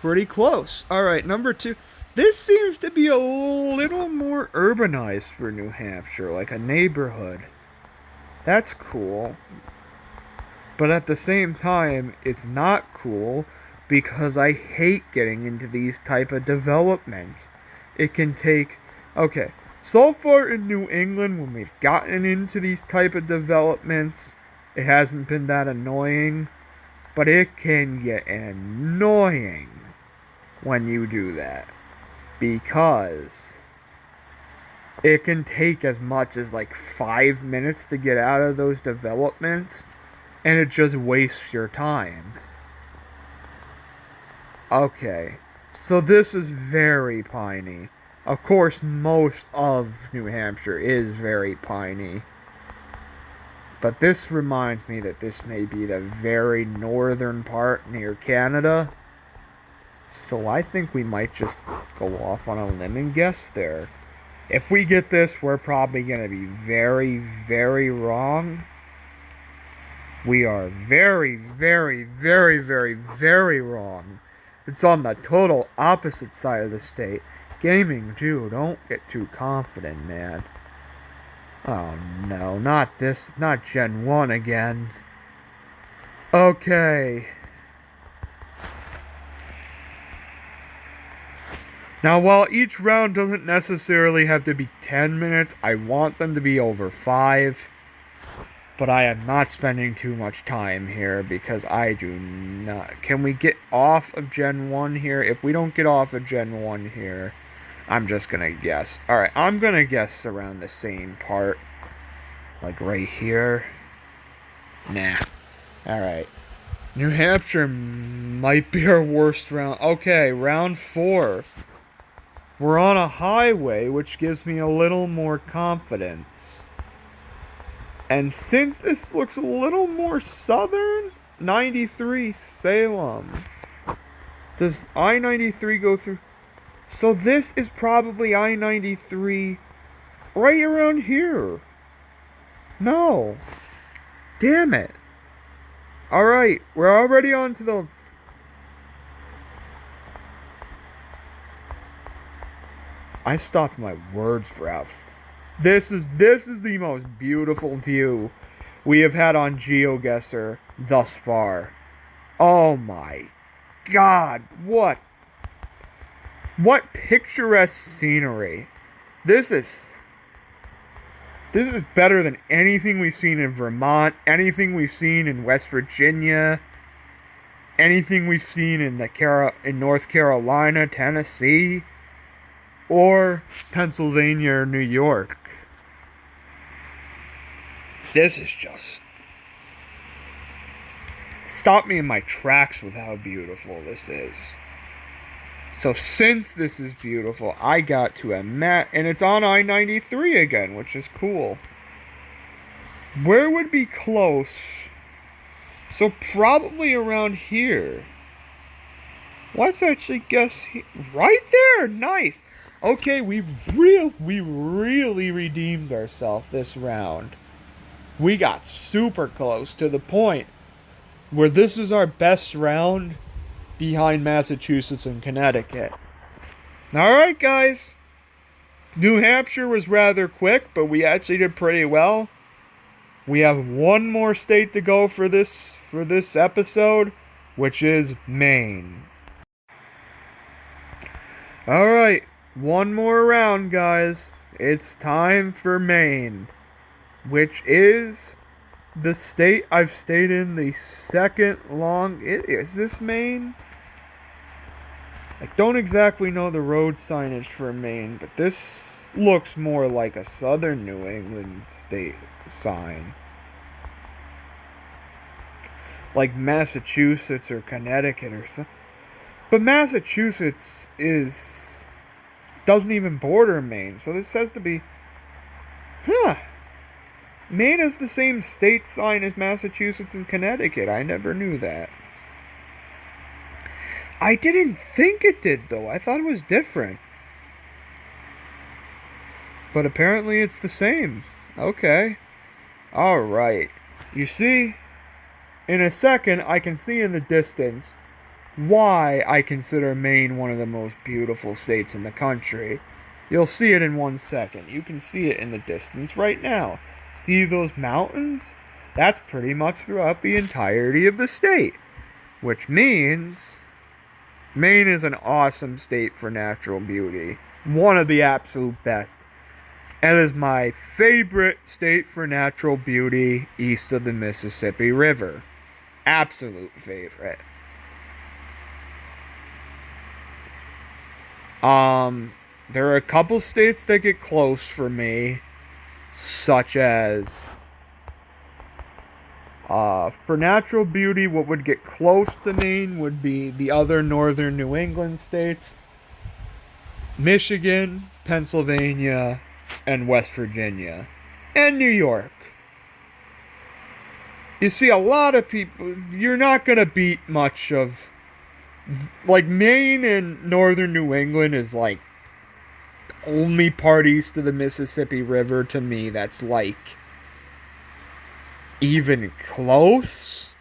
Pretty close. Alright, number 2. This seems to be a little more urbanized for New Hampshire, like a neighborhood. That's cool. But at the same time, it's not cool because I hate getting into these type of developments. It can take... Okay, so far in New England, when we've gotten into these type of developments, it hasn't been that annoying. But it can get annoying when you do that. Because it can take as much as like 5 minutes to get out of those developments. And it just wastes your time. Okay, so this is very piney. Of course, most of New Hampshire is very piney. But this reminds me that this may be the very northern part near Canada. So I think we might just go off on a limb and guess there. If we get this, we're probably going to be very, very wrong. We are very, very, very, very, very wrong. It's on the total opposite side of the state. Gaming, too. Don't get too confident, man. Oh, no. Not this. Not Gen 1 again. Okay. Now, while each round doesn't necessarily have to be 10 minutes, I want them to be over 5. But I am not spending too much time here because I do not... Can we get off of Gen 1 here? If we don't get off of Gen 1 here, I'm just going to guess. Alright, I'm going to guess around the same part. Like right here. Nah. Alright. New Hampshire might be our worst round. Okay, round 4. We're on a highway, which gives me a little more confidence. And since this looks a little more southern, 93 Salem. Does I-93 go through? So this is probably I-93 right around here. No. Damn it. Alright, we're already on to the... I stopped my words for out. This is the most beautiful view we have had on Geoguessr thus far. Oh my god, what picturesque scenery. This is better than anything we've seen in Vermont, anything we've seen in West Virginia, anything we've seen in North Carolina, Tennessee, or Pennsylvania or New York. This is just... Stop me in my tracks with how beautiful this is. So since this is beautiful, I got to a map, and it's on I-93 again, which is cool. Where would be close? So probably around here. Let's actually guess right there. Nice. Okay, we really redeemed ourselves this round. We got super close to the point where this is our best round behind Massachusetts and Connecticut. Alright, guys. New Hampshire was rather quick, but we actually did pretty well. we have one more state to go for this episode, which is Maine. Alright, one more round, guys. It's time for Maine, which is the state I've stayed in the second long... Is this Maine? I don't exactly know the road signage for Maine, but this looks more like a southern New England state sign. Like Massachusetts or Connecticut or something. But Massachusetts doesn't even border Maine, so this has to be... Maine has the same state sign as Massachusetts and Connecticut. I never knew that. I didn't think it did, though. I thought it was different. But apparently it's the same. Okay. Alright. You see, in a second, I can see in the distance why I consider Maine one of the most beautiful states in the country. You'll see it in 1 second. You can see it in the distance right now. See those mountains? That's pretty much throughout the entirety of the state. Which means Maine is an awesome state for natural beauty. One of the absolute best. It is my favorite state for natural beauty east of the Mississippi River. Absolute favorite. There are a couple states that get close for me, such as, for natural beauty, what would get close to Maine would be the other northern New England states, Michigan, Pennsylvania, and West Virginia, and New York. You see, a lot of people, you're not going to beat much of, like, Maine and northern New England is, like, only part east of the Mississippi River to me that's, like, even close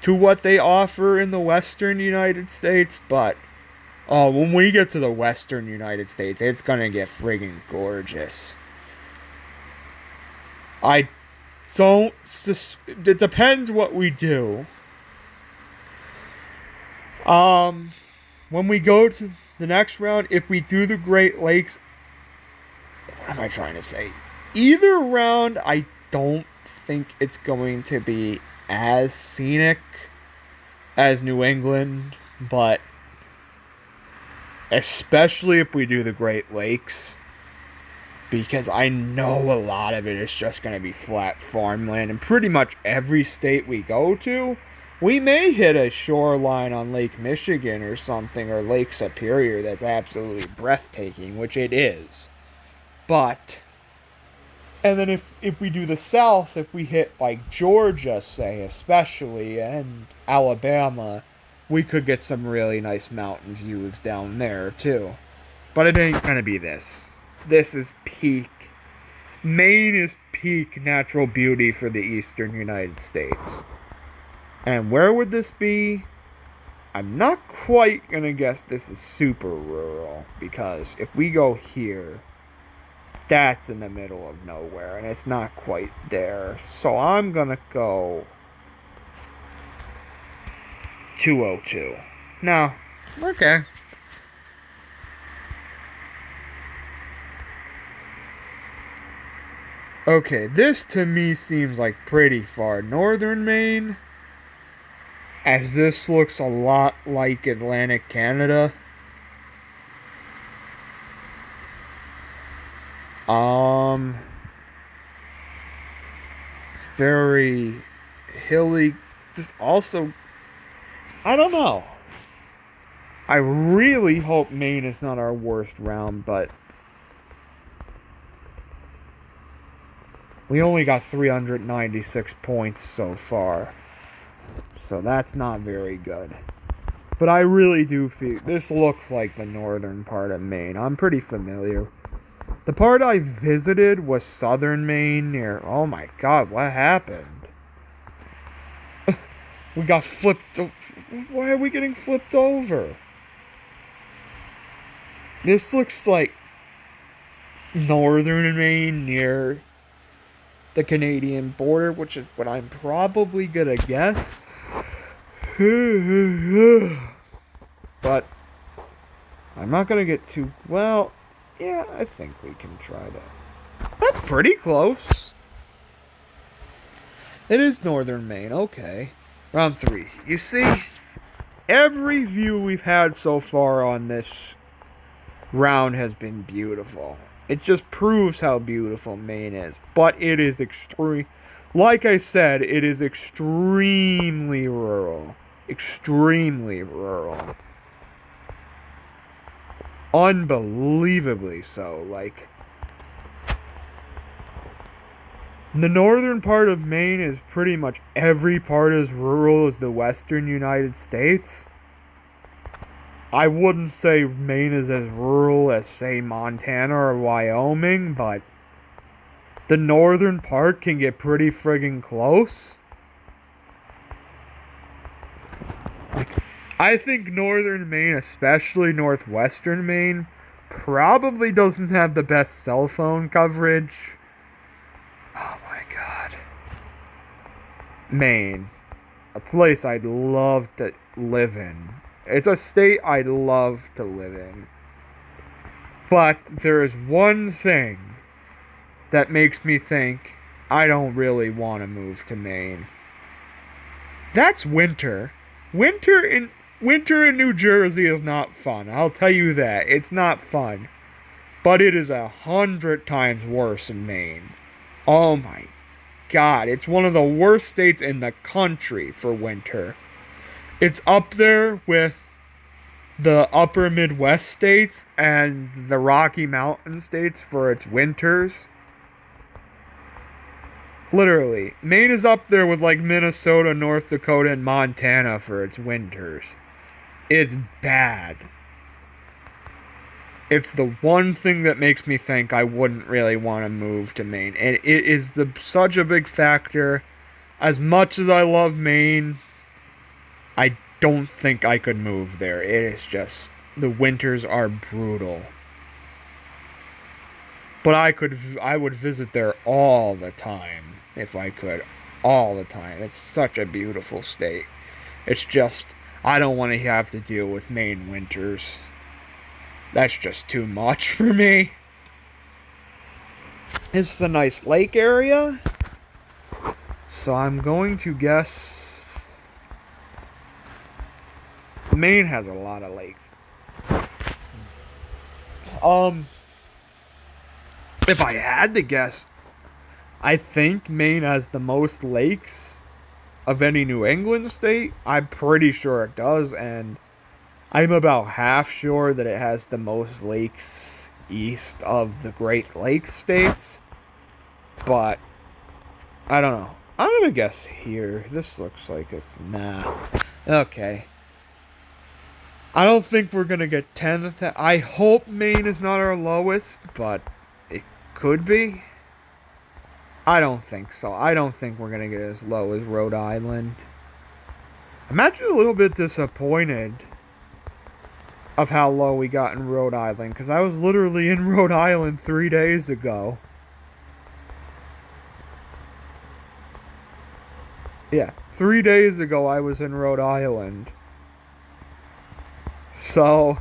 to what they offer in the western United States, but, when we get to the western United States, it's gonna get friggin' gorgeous. It depends what we do. When we go to the next round, if we do the Great Lakes, what am I trying to say? Either round, I don't think it's going to be as scenic as New England, but especially if we do the Great Lakes, because I know a lot of it is just going to be flat farmland, and pretty much every state we go to, we may hit a shoreline on Lake Michigan or something, or Lake Superior that's absolutely breathtaking, which it is. But, and then if we do the South, if we hit like Georgia, say, especially, and Alabama, we could get some really nice mountain views down there, too. But it ain't gonna be this. This is peak. Maine is peak natural beauty for the eastern United States. And where would this be? I'm not quite gonna guess this is super rural, because if we go here, that's in the middle of nowhere, and it's not quite there. So I'm gonna go 202. No. Okay. Okay, this to me seems like pretty far northern Maine, as this looks a lot like Atlantic Canada. Very hilly, just also, I don't know. I really hope Maine is not our worst round, but we only got 396 points so far. So that's not very good. But I really do feel this looks like the northern part of Maine. I'm pretty familiar. The part I visited was southern Maine near... Oh my god, what happened? We got flipped... Why are we getting flipped over? This looks like northern Maine near the Canadian border, which is what I'm probably gonna guess. But I'm not gonna get too well. Yeah, I think we can try that. That's pretty close. It is northern Maine, okay. Round 3. You see, every view we've had so far on this round has been beautiful. It just proves how beautiful Maine is. But it is extreme. Like I said, it is extremely rural. Extremely rural. Unbelievably so. Like, the northern part of Maine is pretty much every part as rural as the western United States. I wouldn't say Maine is as rural as, say, Montana or Wyoming, but the northern part can get pretty friggin' close. I think northern Maine, especially northwestern Maine, probably doesn't have the best cell phone coverage. Oh my god. Maine. A place I'd love to live in. It's a state I'd love to live in. But there is one thing that makes me think I don't really want to move to Maine. That's winter. Winter in New Jersey is not fun. I'll tell you that. It's not fun. But it is 100 times worse in Maine. Oh my god. It's one of the worst states in the country for winter. It's up there with the upper Midwest states and the Rocky Mountain states for its winters. Literally. Maine is up there with like Minnesota, North Dakota, and Montana for its winters. It's bad. It's the one thing that makes me think I wouldn't really want to move to Maine. And it is such a big factor. As much as I love Maine, I don't think I could move there. It is just, the winters are brutal. But I would visit there all the time, if I could. All the time. It's such a beautiful state. It's just, I don't want to have to deal with Maine winters. That's just too much for me. This is a nice lake area. So I'm going to guess Maine has a lot of lakes. If I had to guess, I think Maine has the most lakes of any New England state. I'm pretty sure it does, and I'm about half sure that it has the most lakes east of the Great Lakes states. But I don't know. I'm gonna guess here. This looks like it's nah. Okay. I don't think we're gonna get 10. I hope Maine is not our lowest, but it could be. I don't think so. I don't think we're gonna get as low as Rhode Island. I'm actually a little bit disappointed of how low we got in Rhode Island, because I was literally in Rhode Island 3 days ago. Yeah, 3 days ago I was in Rhode Island. So,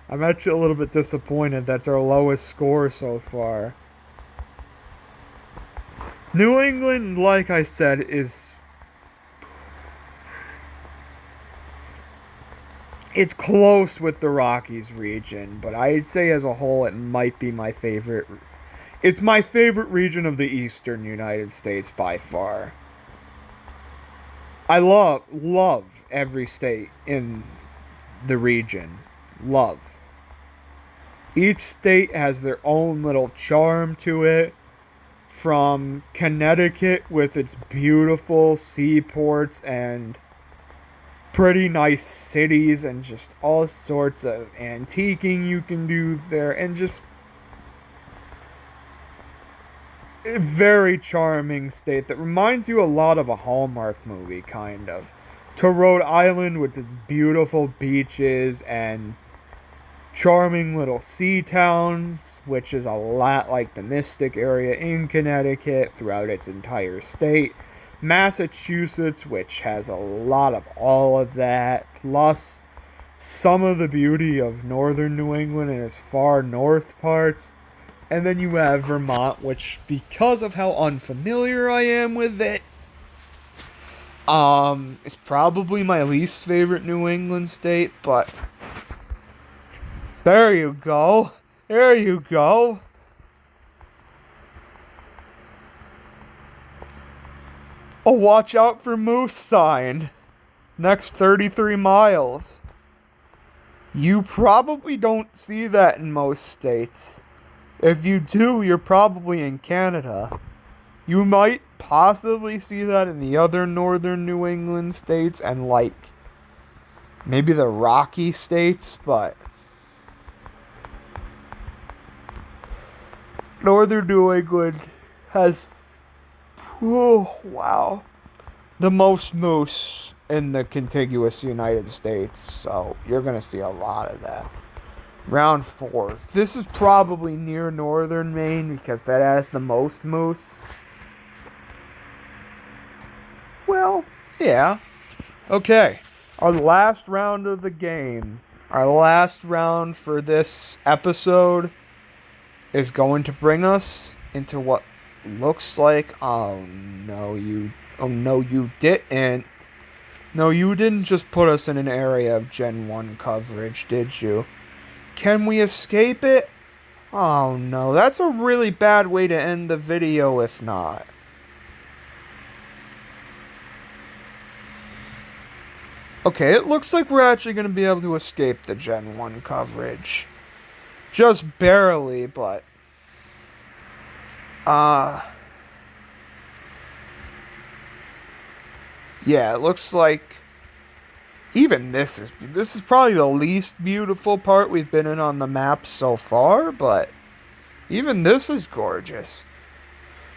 I'm actually a little bit disappointed. That's our lowest score so far. New England, like I said, is... it's close with the Rockies region, but I'd say as a whole it might be my favorite. It's my favorite region of the eastern United States by far. I love every state in the region. Love. Each state has their own little charm to it. From Connecticut with its beautiful seaports and pretty nice cities and just all sorts of antiquing you can do there, and just a very charming state that reminds you a lot of a Hallmark movie, kind of. To Rhode Island with its beautiful beaches and charming little sea towns, which is a lot like the Mystic area in Connecticut throughout its entire state. Massachusetts, which has a lot of all of that, plus some of the beauty of northern New England and its far north parts. And then you have Vermont, which, because of how unfamiliar I am with it, it's probably my least favorite New England state, but there you go. There you go. Oh, watch out for moose sign. Next 33 miles. You probably don't see that in most states. If you do, you're probably in Canada. You might possibly see that in the other northern New England states and like maybe the Rocky states, but northern New England has, oh wow, the most moose in the contiguous United States, so you're gonna see a lot of that. Round 4. This is probably near northern Maine because that has the most moose. Well, yeah. Okay. Our last round of the game, our last round for this episode, is going to bring us into what looks like... Oh no, you didn't. No, you didn't just put us in an area of Gen 1 coverage, did you? Can we escape it? Oh no, that's a really bad way to end the video if not. Okay, it looks like we're actually going to be able to escape the Gen 1 coverage. Just barely, but... yeah, it looks like... even this is probably the least beautiful part we've been in on the map so far, but even this is gorgeous.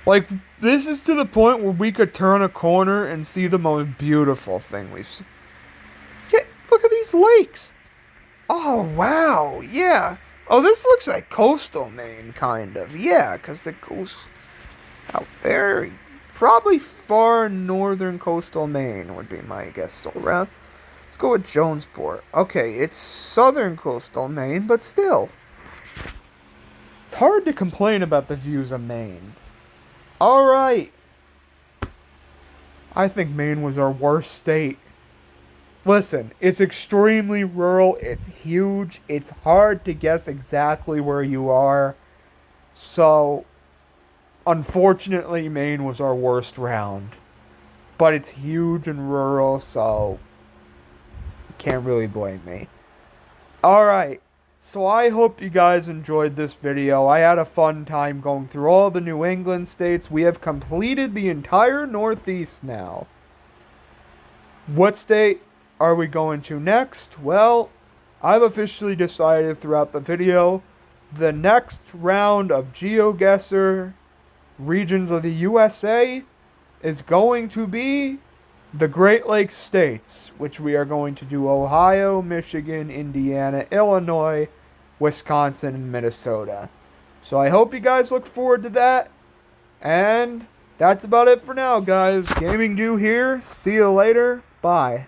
Like, this is to the point where we could turn a corner and see the most beautiful thing we've seen. Yeah, look at these lakes. Oh, wow, yeah. Oh, this looks like coastal Maine, kind of. Yeah, because the coast out there, probably far northern coastal Maine would be my guess. So around... go with Jonesport. Okay, it's southern coastal Maine, but still. It's hard to complain about the views of Maine. Alright. I think Maine was our worst state. Listen, it's extremely rural, it's huge, it's hard to guess exactly where you are. So, unfortunately, Maine was our worst round. But it's huge and rural, so... can't really blame me. Alright, so I hope you guys enjoyed this video. I had a fun time going through all the New England states. We have completed the entire Northeast now. What state are we going to next? Well, I've officially decided throughout the video, the next round of Geoguessr regions of the USA is going to be the Great Lakes states, which we are going to do Ohio, Michigan, Indiana, Illinois, Wisconsin, and Minnesota. So I hope you guys look forward to that. And that's about it for now, guys. Gaming Do here. See you later. Bye.